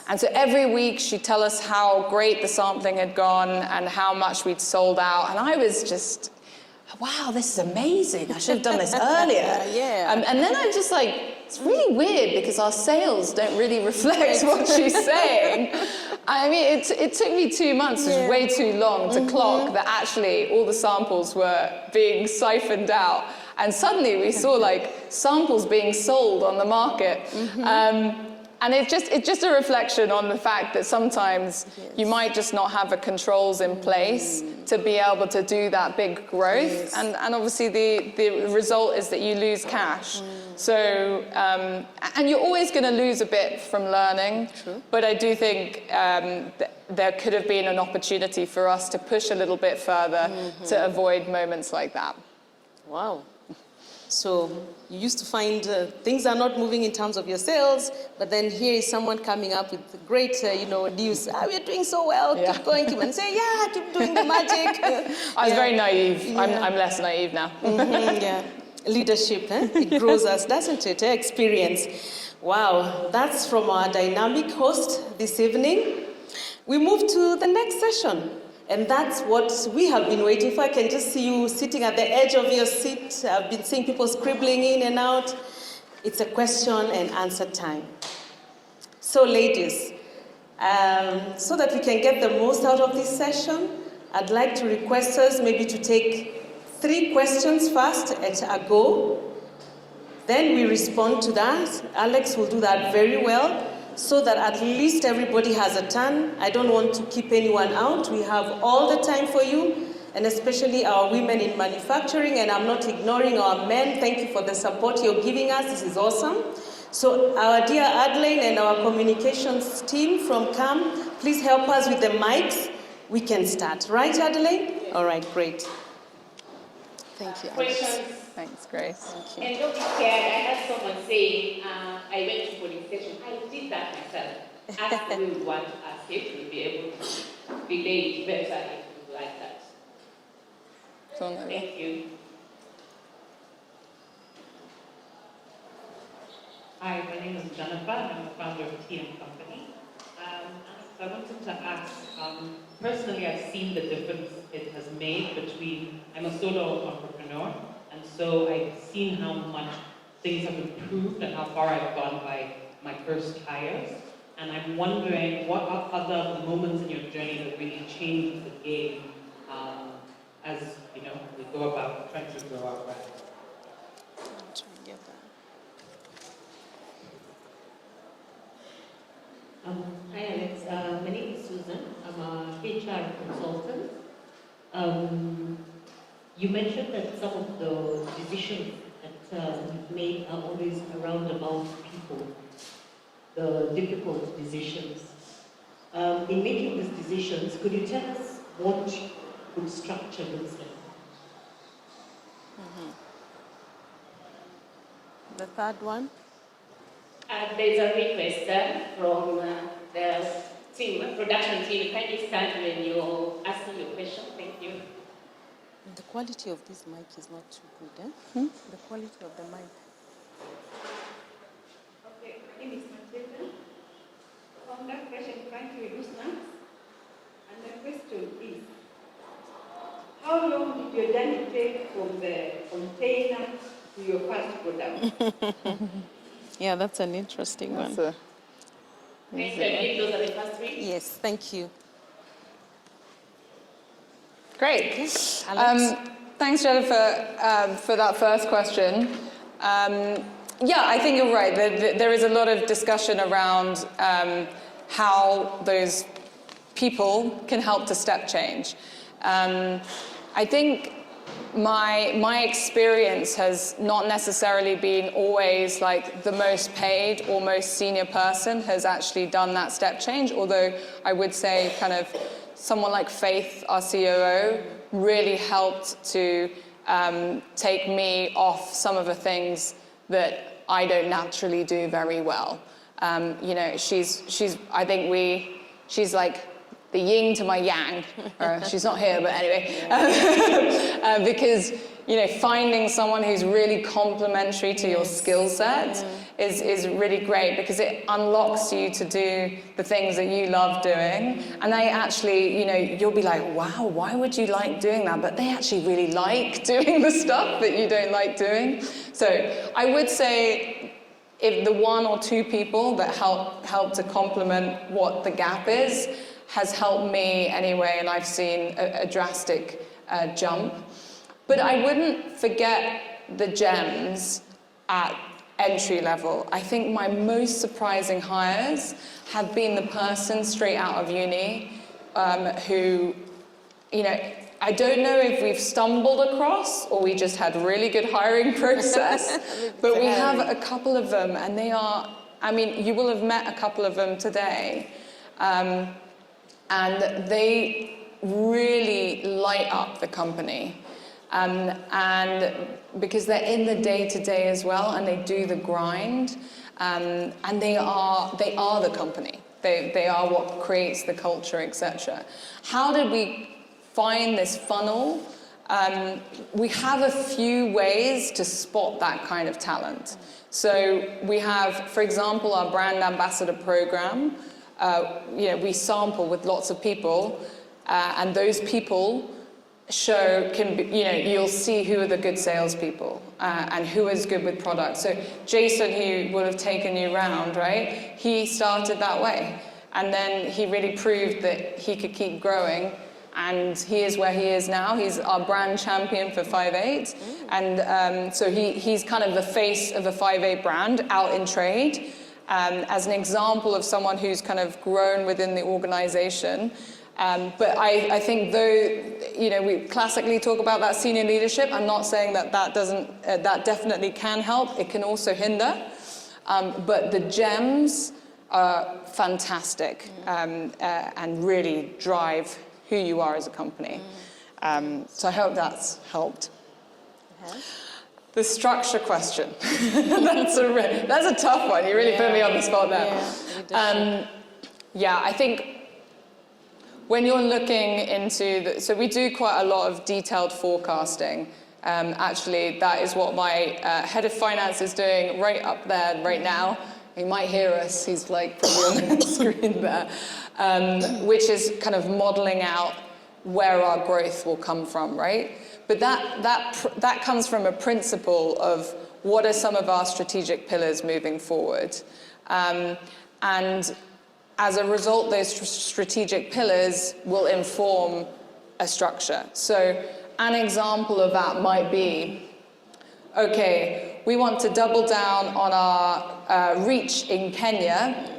And so every week she'd tell us how great the sampling had gone and how much we'd sold out. And I was just, wow, this is amazing. I should have done this earlier. And then I'm just like, it's really weird because our sales don't really reflect what she's saying. I mean, it took me 2 months, it was way too long to clock that actually all the samples were being siphoned out. And suddenly we saw like samples being sold on the market. And it's just a reflection on the fact that sometimes you might just not have the controls in place to be able to do that big growth. And obviously the result is that you lose cash. So, and you're always going to lose a bit from learning. But I do think there could have been an opportunity for us to push a little bit further to avoid moments like that. Wow. So you used to find things are not moving in terms of your sales, but then here is someone coming up with great, news. We're doing so well. Keep going, and say, keep doing the magic. I was very naive. I'm less naive now. Leadership, it grows us, doesn't it? Experience. Wow, that's from our dynamic host this evening. We move to the next session. And that's what we have been waiting for. I can just see you sitting at the edge of your seat. I've been seeing people scribbling in and out. It's a question and answer time. So ladies, so that we can get the most out of this session, I'd like to request us maybe to take 3 questions first at a go. Then we respond to that. Alex will do that very well, so that at least everybody has a turn. I don't want to keep anyone out. We have all the time for you, and especially our women in manufacturing, and I'm not ignoring our men. Thank you for the support you're giving us. This is awesome. So our dear Adelaine and our communications team from CAM, please help us with the mics. We can start. Right, Adelaine? All right, great. Thank you, Alex. Questions? Thanks, Grace. Thank you. And don't be scared. I had someone saying, I went to police station. I did that myself. Ask we would want to ask if we'll be able to relate better if you like that. Thank you. Hi, my name is Jennifer. I'm the founder of Tea and Company. I wanted to ask, personally, I've seen the difference it has made between, I'm a solo entrepreneur, and so I've seen how much things have improved and how far I've gone by my first hires. And I'm wondering, what are other moments in your journey that really changed the game as, you know, we go about trying to grow our brand? I'll try and get that. Hi Alex, my name is Susan. I'm a HR consultant. You mentioned that some of the decisions that you've made are always around about people, the difficult decisions. In making these decisions, could you tell us what good structure looks like? The third one? There's a request from the team, production team. Kindly stand when you're asking your question. Thank you. The quality of this mic is not too good, eh? The quality of the mic. Okay, my name is Matilda. From that question, trying to reduce noise. And the question is, how long did your journey take from the container to your first product? Yeah, that's an interesting one. That's Thank you. I believe those are the first three. Yes, thank you. Great. Alex? Thanks, Jennifer, for that first question. Yeah, I think you're right. There is a lot of discussion around how those people can help to step change. I think my experience has not necessarily been always like the most paid or most senior person has actually done that step change, although I would say kind of someone like Faith, our COO, really helped to take me off some of the things that I don't naturally do very well. You know, she's like the yin to my yang. She's not here, but anyway. Because, you know, finding someone who's really complementary to your skill set is really great, because it unlocks you to do the things that you love doing. And they actually, you know, you'll be like, wow, why would you like doing that? But they actually really like doing the stuff that you don't like doing. So I would say, if the one or two people that help to complement what the gap is, has helped me anyway, and I've seen a drastic jump. But I wouldn't forget the gems at entry level. I think my most surprising hires have been the person straight out of uni who, you know, I don't know if we've stumbled across or we just had really good hiring process, but we have a couple of them, and they are, I mean, you will have met a couple of them today. And they really light up the company. And because they're in the day-to-day as well, and they do the grind, and they are the company. They are what creates the culture, etc. How did we find this funnel? We have a few ways to spot that kind of talent. So we have, for example, our brand ambassador program. You know, we sample with lots of people, and those people you know, you'll see who are the good salespeople and who is good with products. So Jason, who would have taken you round, right? He started that way, and then he really proved that he could keep growing, and he is where he is now. He's our brand champion for 5/8, and so he's kind of the face of the 5/8 brand out in trade, as an example of someone who's kind of grown within the organization. But I think, though, we classically talk about that senior leadership, I'm not saying that doesn't, that definitely can help. It can also hinder. But the gems are fantastic and really drive who you are as a company. So I hope that's helped. The structure question. That's a tough one. You really put me on the spot there. Yeah, I think when you're looking into, so we do quite a lot of detailed forecasting. Actually, that is what my head of finance is doing right up there right now. You might hear us, he's like probably on the screen there, which is kind of modeling out where our growth will come from, right? But that comes from a principle of what are some of our strategic pillars moving forward. And as a result, those strategic pillars will inform a structure. So an example of that might be, okay, we want to double down on our reach in Kenya,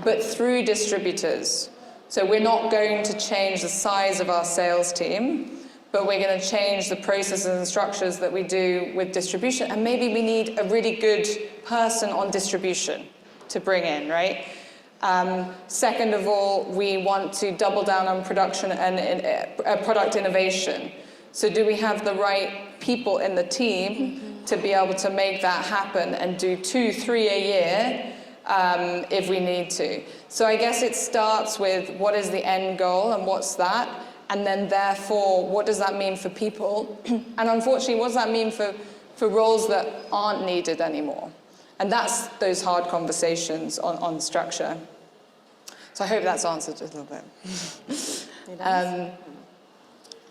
but through distributors. So we're not going to change the size of our sales team, but we're going to change the processes and structures that we do with distribution. And maybe we need a really good person on distribution to bring in, right? Second of all, we want to double down on production and product innovation. So do we have the right people in the team to be able to make that happen and do 2, 3 a year if we need to? So I guess it starts with what is the end goal and what's that? And then therefore, what does that mean for people? And unfortunately, what does that mean for roles that aren't needed anymore? And that's those hard conversations on structure. So I hope that's answered a little bit.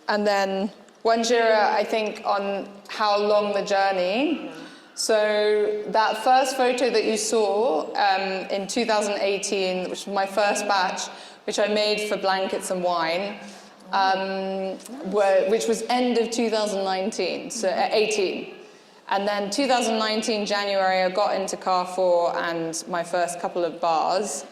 And then Wanjira, I think, on how long the journey. So that first photo that you saw in 2018, which was my first batch, which I made for Blankets and Wine, which was end of 2019, so 18. And then 2019, January, I got into Carrefour and my first couple of bars.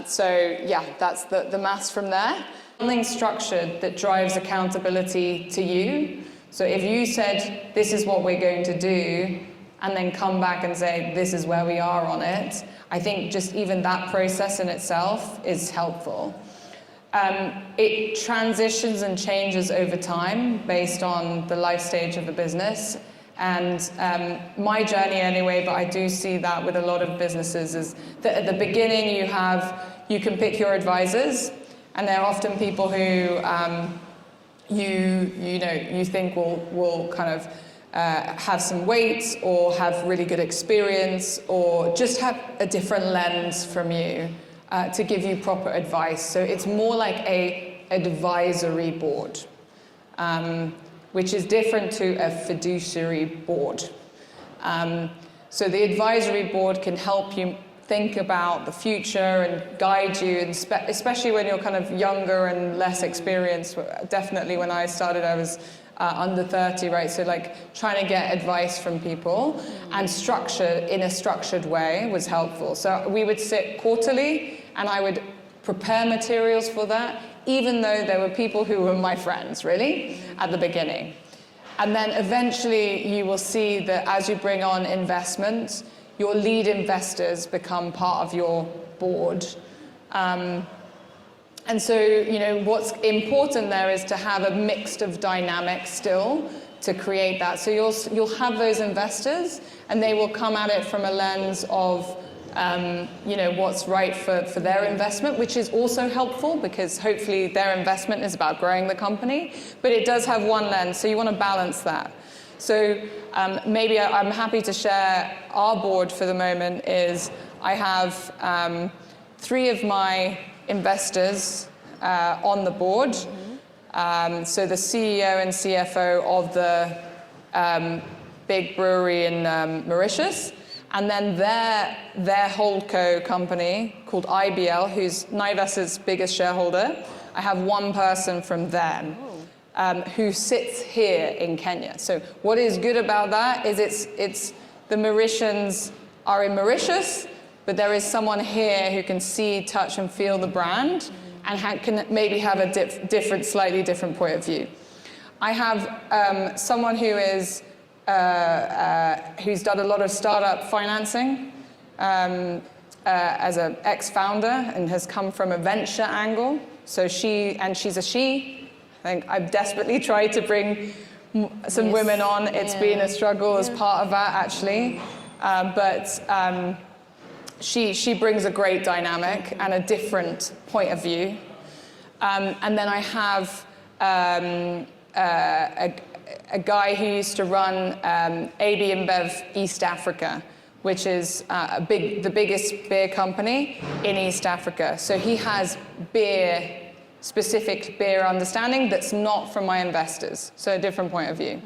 So yeah, that's the maths from there. Something structured that drives accountability to you. So if you said, this is what we're going to do, and then come back and say, this is where we are on it, I think just even that process in itself is helpful. It transitions and changes over time based on the life stage of the business. And my journey anyway, but I do see that with a lot of businesses, is that at the beginning you can pick your advisors, and they're often people who you think will kind of have some weight or have really good experience or just have a different lens from you to give you proper advice. So it's more like a advisory board. Which is different to a fiduciary board. So the advisory board can help you think about the future and guide you, and especially when you're kind of younger and less experienced. Definitely when I started, I was under 30, right? So like trying to get advice from people and structure in a structured way was helpful. So we would sit quarterly and I would prepare materials for that, even though there were people who were my friends, really, at the beginning. And then eventually you will see that as you bring on investments, your lead investors become part of your board. And so, what's important there is to have a mix of dynamics still to create that. So you'll have those investors, and they will come at it from a lens of what's right for their investment, which is also helpful because hopefully their investment is about growing the company, but it does have one lens, so you want to balance that. So maybe I'm happy to share our board for the moment is I have 3 of my investors on the board, so the CEO and CFO of the big brewery in Mauritius, and then their holdco company called IBL, who's Naivas's biggest shareholder. I have one person from them who sits here in Kenya. So what is good about that is it's the Mauritians are in Mauritius, but there is someone here who can see, touch, and feel the brand, and can maybe have a slightly different point of view. I have someone who is who's done a lot of startup financing as an ex-founder and has come from a venture angle. So she's a she. I think I've desperately tried to bring some women on. It's been a struggle as part of that, actually. But she brings a great dynamic and a different point of view. And then I have a guy who used to run AB InBev East Africa, which is the biggest beer company in East Africa. So he has specific beer understanding that's not from my investors, so a different point of view.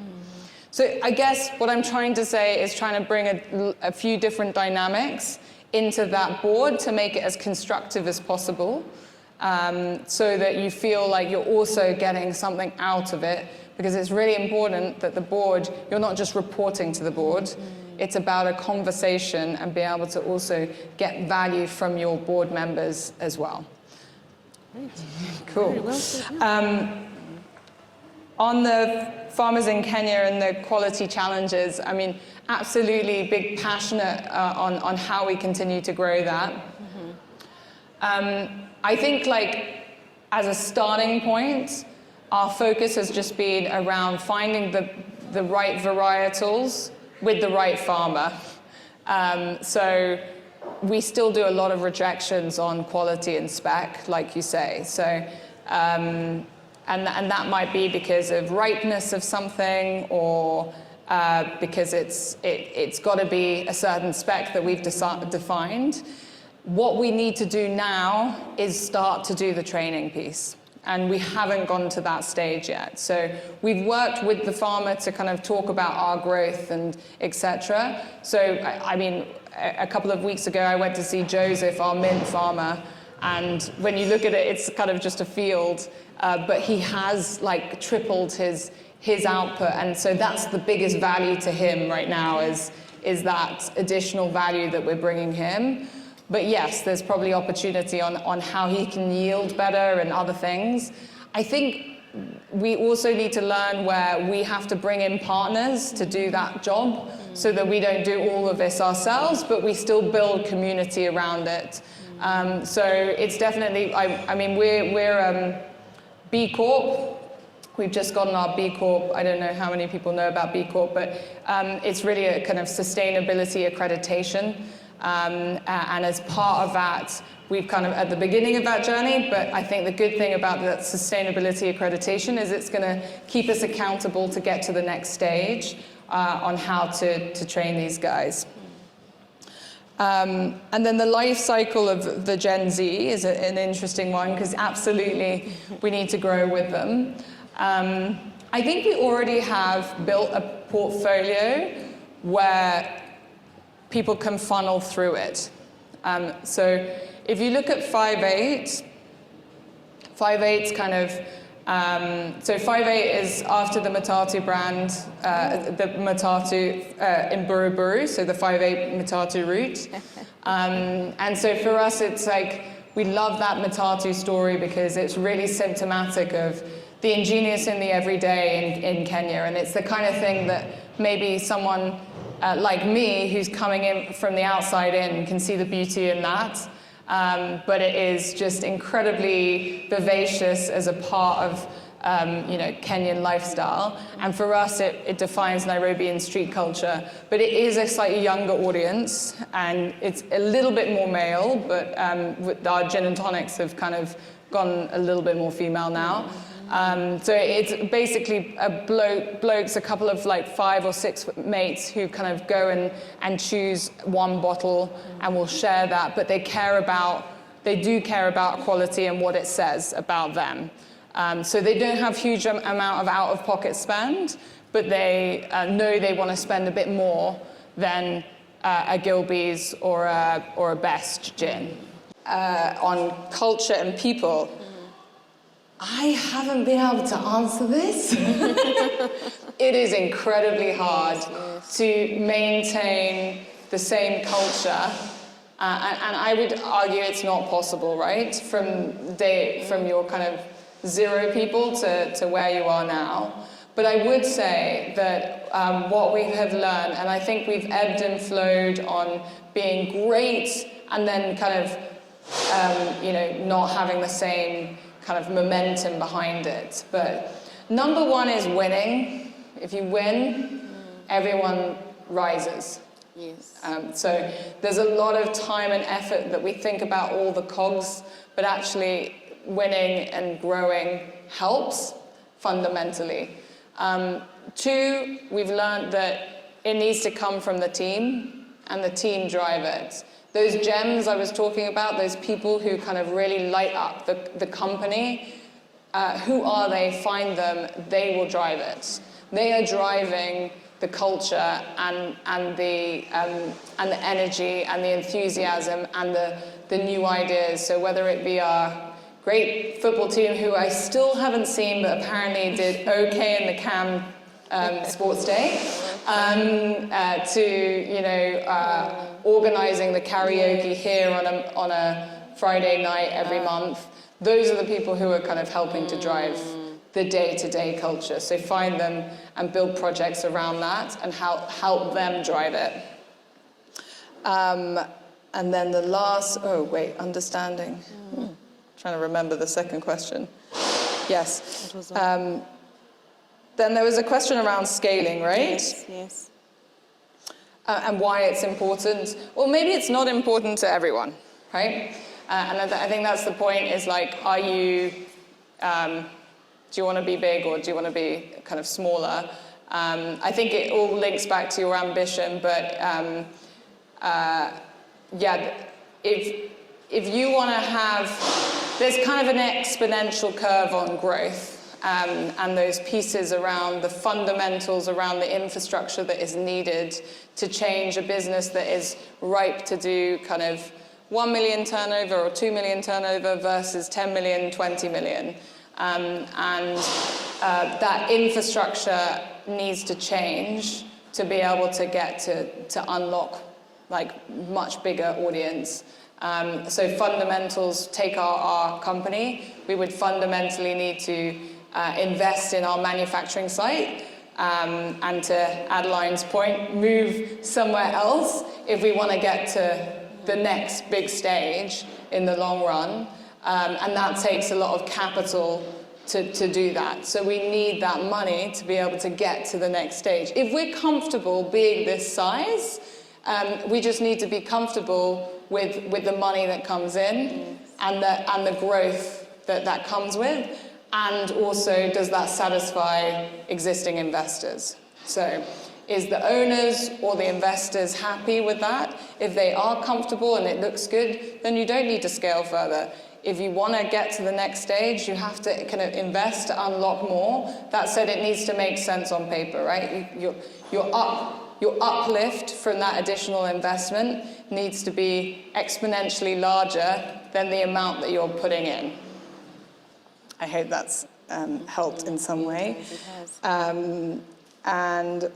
So I guess what I'm trying to say is trying to bring a few different dynamics into that board to make it as constructive as possible, so that you feel like you're also getting something out of it, because it's really important that the board, you're not just reporting to the board, it's about a conversation and being able to also get value from your board members as well. Great. Cool. Very well said. On the farmers in Kenya and the quality challenges, I mean, absolutely big passionate on how we continue to grow that. I think, like, as a starting point, our focus has just been around finding the right varietals with the right farmer. So we still do a lot of rejections on quality and spec, like you say. So, and that might be because of ripeness of something, or because it's got to be a certain spec that we've defined. What we need to do now is start to do the training piece. And we haven't gone to that stage yet. So we've worked with the farmer to kind of talk about our growth and etc. So, I mean, a couple of weeks ago, I went to see Joseph, our mint farmer. And when you look at it, it's kind of just a field. But he has, like, tripled his output. And so that's the biggest value to him right now is that additional value that we're bringing him. But yes, there's probably opportunity on how he can yield better and other things. I think we also need to learn where we have to bring in partners to do that job, so that we don't do all of this ourselves, but we still build community around it. So it's definitely, I mean, we're B Corp. We've just gotten our B Corp. I don't know how many people know about B Corp, but it's really a kind of sustainability accreditation. And as part of that, we've kind of at the beginning of that journey, but I think the good thing about that sustainability accreditation is it's going to keep us accountable to get to the next stage on how to train these guys. And then the life cycle of the Gen Z is an interesting one, because absolutely we need to grow with them. I think we already have built a portfolio where people can funnel through it. So if you look at 5/8, 5/8's kind of, so 5/8 is after the Matatu brand, the Matatu in Buruburu, so the 5/8 Matatu route. And so for us, it's like, we love that Matatu story because it's really symptomatic of the ingenious in the everyday in Kenya. And it's the kind of thing that maybe someone like me, who's coming in from the outside in, can see the beauty in that. But it is just incredibly vivacious as a part of Kenyan lifestyle. And for us, it defines Nairobian street culture. But it is a slightly younger audience, and it's a little bit more male, but our gin and tonics have kind of gone a little bit more female now. So it's basically blokes, a couple of like 5 or 6 mates who kind of go and choose one bottle and will share that, but they do care about quality and what it says about them. So they don't have huge amount of out-of-pocket spend, but they know they want to spend a bit more than a Gilbey's or a Best gin. On culture and people, I haven't been able to answer this. It is incredibly hard to maintain the same culture, and I would argue it's not possible, right? From your kind of 0 people to where you are now. But I would say that what we have learned, and I think we've ebbed and flowed on being great and then kind of, not having the same kind of momentum behind it. But number 1 is winning. If you win, everyone rises. Yes. So there's a lot of time and effort that we think about all the cogs, but actually winning and growing helps fundamentally. 2, we've learned that it needs to come from the team and the team drive it. Those gems I was talking about, those people who kind of really light up the company, who are they? Find them, they will drive it. They are driving the culture and the energy and the enthusiasm and the new ideas. So whether it be our great football team, who I still haven't seen, but apparently did okay in the CAM Sports Day, to organising the karaoke here on a Friday night every month. Those are the people who are kind of helping to drive the day-to-day culture. So find them and build projects around that and help them drive it. And then the last, understanding. Trying to remember the second question. Yes. Then there was a question around scaling, right? Yes. And why it's important. Well, maybe it's not important to everyone, right? And I think that's the point, is like, are you, do you want to be big or do you want to be kind of smaller? I think it all links back to your ambition, but if you want to have, there's kind of an exponential curve on growth. And those pieces around the fundamentals, around the infrastructure that is needed to change a business that is ripe to do kind of 1 million turnover or 2 million turnover versus 10 million, 20 million. That infrastructure needs to change to be able to get to unlock like much bigger audience. So fundamentals, take our company, we would fundamentally need to invest in our manufacturing site, and to Adeline's point, move somewhere else if we want to get to the next big stage in the long run. And that takes a lot of capital to do that. So we need that money to be able to get to the next stage. If we're comfortable being this size, we just need to be comfortable with the money that comes in and the growth that comes with. And also, does that satisfy existing investors? So is the owners or the investors happy with that? If they are comfortable and it looks good, then you don't need to scale further. If you want to get to the next stage, you have to kind of invest to unlock more. That said, it needs to make sense on paper, right? Your uplift from that additional investment needs to be exponentially larger than the amount that you're putting in. I hope that's helped in some way. Yes, it has. And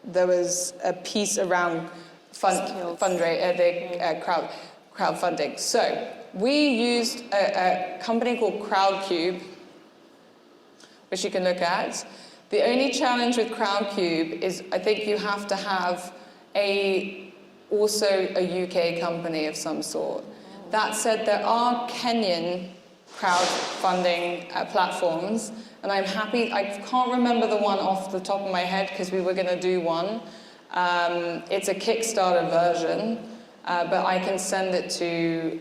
there was a piece around crowdfunding. So we used a company called Crowdcube, which you can look at. The only challenge with Crowdcube is I think you have to have also a UK company of some sort. That said, there are Kenyan crowdfunding platforms, and I'm happy, I can't remember the one off the top of my head because we were going to do one. It's a Kickstarter version, but I can send it to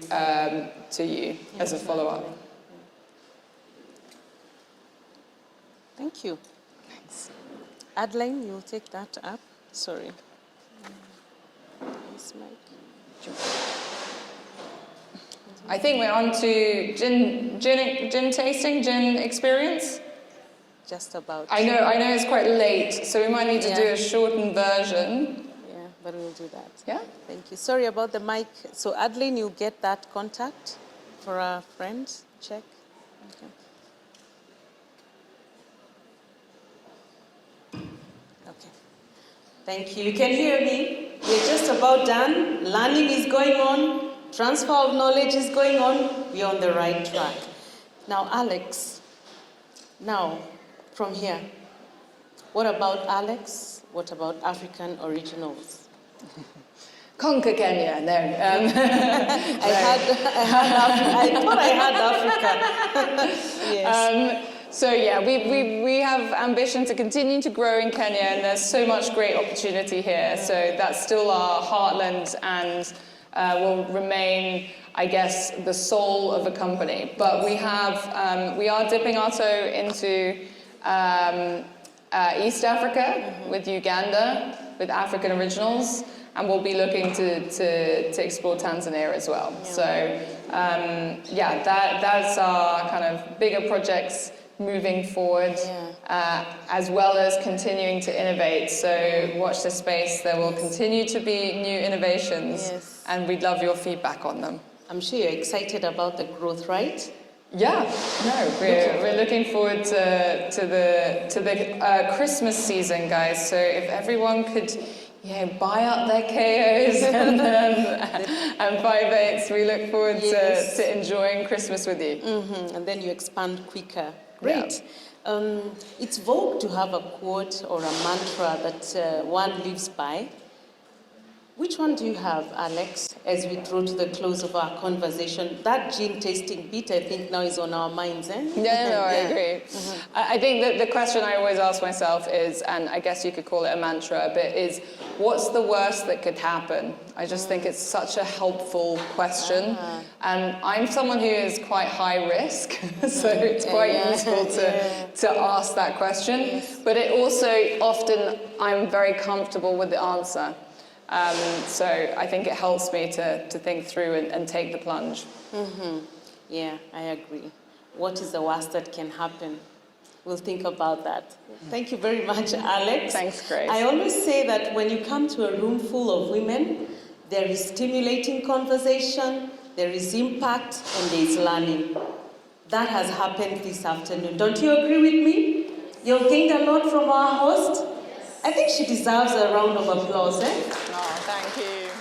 you as a follow-up. Thank you. Adeline, you'll take that up. Sorry. This mic. I think we're on to gin tasting, gin experience. Just about. I know it's quite late, so we might need to do a shortened version. Yeah, but we'll do that. Yeah? Thank you. Sorry about the mic. So Adeline, you get that contact for our friends. Check. Okay. Thank you. You can hear me. We're just about done. Learning is going on. Transfer of knowledge is going on. We're on the right track. Now, Alex. Now, from here. What about Alex? What about African originals? Conquer Kenya. No. I thought I had Africa. Yes. So yeah, we have ambition to continue to grow in Kenya, and there's so much great opportunity here. So that's still our heartland, and will remain, I guess, the soul of a company. But we are dipping our toe into East Africa with Uganda, with African originals, and we'll be looking to explore Tanzania as well. Yeah. So that's our kind of bigger projects moving forward, as well as continuing to innovate. So watch this space. There will continue to be new innovations, and we'd love your feedback on them. I'm sure you're excited about the growth, right? Yeah, no, we're looking forward to the Christmas season, guys. So if everyone could, buy up their KOs and 5/8s, we look forward to enjoying Christmas with you. Mm-hmm. And then you expand quicker. Great. Yeah. It's vogue to have a quote or a mantra that one lives by. Which one do you have, Alex, as we draw to the close of our conversation? That gin tasting bit, I think, now is on our minds, eh? Yeah, no, I agree. Mm-hmm. I think that the question I always ask myself is, and I guess you could call it a mantra a bit, is what's the worst that could happen? I just think it's such a helpful question. And I'm someone who is quite high risk, so it's quite useful to ask that question. Yes. But it also, often, I'm very comfortable with the answer. So I think it helps me to think through and take the plunge. Mm-hmm. Yeah, I agree. What is the worst that can happen? We'll think about that. Thank you very much, Alex. Thanks, Grace. I always say that when you come to a room full of women, there is stimulating conversation, there is impact, and there is learning. That has happened this afternoon. Don't you agree with me? You've gained a lot from our host? I think she deserves a round of applause, eh? Oh, thank you.